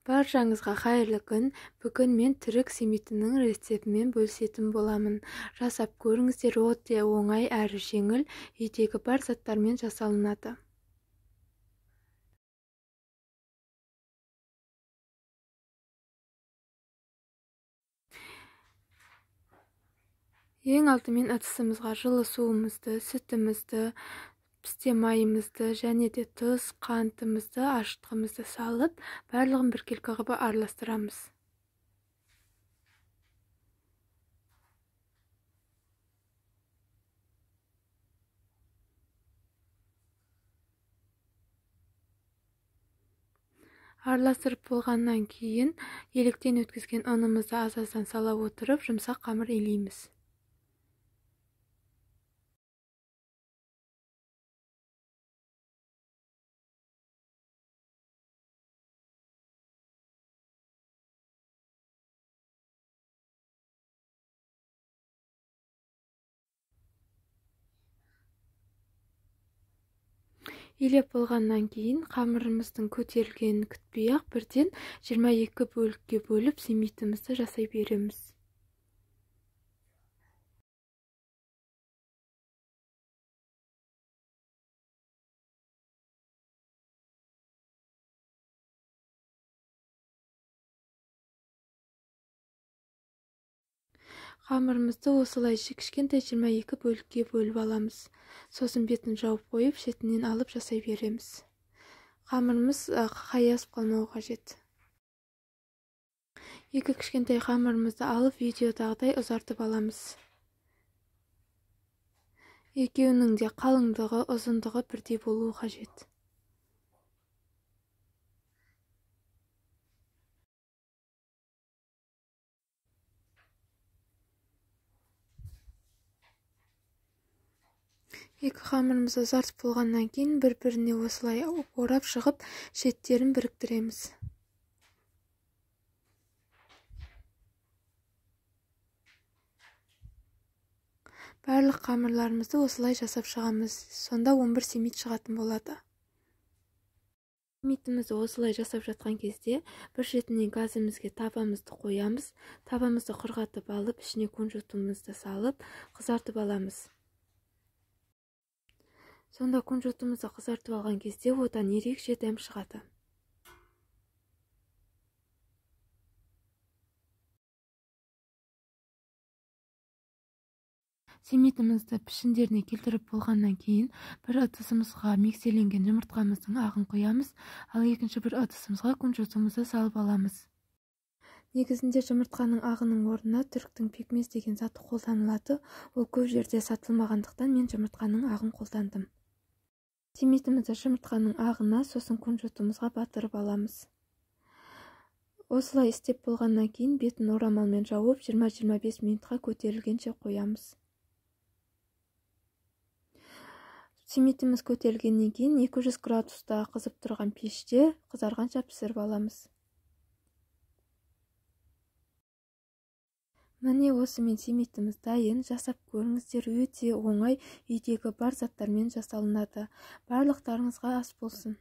Баршаңызға қайырлы күн. Бүгін мен түрік семитінің рецептімен бөлісетін боламын. Жасап көріңіздер, өте оңай әрі жеңіл, үйдегі бар заттармен жасалынады. Ең алдымен ыдысымызға жылы суымызды, сүтімізді, пісте майымызды және де тұз, қантымызды, ашытқымызды салып, барлығын біркелкі қылып араластырамыз. Араластырып болғаннан кейін електен өткізген ұнымызды аз-аздан сала отырып, жұмсақ қамыр илейміз. Илеп болғаннан кейін қамырымыздың көтерілгенін күтпей-ақ бірден 22 бөлікке бөліп семитімізді жасай береміз. Қамырымызды осылай кішкентай 22 бөлікке бөліп аламыз. Сосын бетін жауып қойып, шетінен алып жасай береміз. Қамырымыз қаясып қалмауы қажет. Екі кішкентай қамырымызды алып, видеодағыдай ұзартып аламыз. Екеуінің де қалыңдығы, ұзындығы бірдей болуы қажет. Екі қамырымызды ұзартып болғаннан кейін бір-біріне осылай орап шығып, шеттерін біріктіреміз. Барлық қамырларымызды осылай жасап шығамыз. Сонда 11 семит шығатын болады. Семитімізді осылай жасап жатқан кезде бір шетінен газымызге табамызды қоямыз. Табамызды құрғатып алып, ішіне кунжутымызды салып, қызартып аламыз. Сонда кунжутымызды қызартып алған кезде одан ерекше дәм шығады. Семитімізді пішіндеріне келтіріп болғаннан кейін бір ыдысымызға миксерленген жұмыртқамыздың ағын қоямыз, ал екінші бір ыдысымызға кунжутымызды салып аламыз. Негізінде жұмыртқаның ағының орнына түріктің пекмез деген заты қолданылады. Ол көп жерде сатылмағандықтан мен жұмыртқаның ағын қолдандым. Семитімізді жұмыртқаның ағына, сосын кунжутымызға батырып аламыз. Осылай істеп болғаннан кейін бетін орамалмен жауып 20-25 минутқа көтерілгенше қоямыз. Семитіміз көтерілгеннен кейін 200 градуста қызып тұрған пеште қызарғанша пісіріп аламыз. Міне осымен семитіміз дайын. Жасап көріңіздер, өте оңай, үйдегі бар заттармен жасалынады. Барлықтарыңызға ас болсын.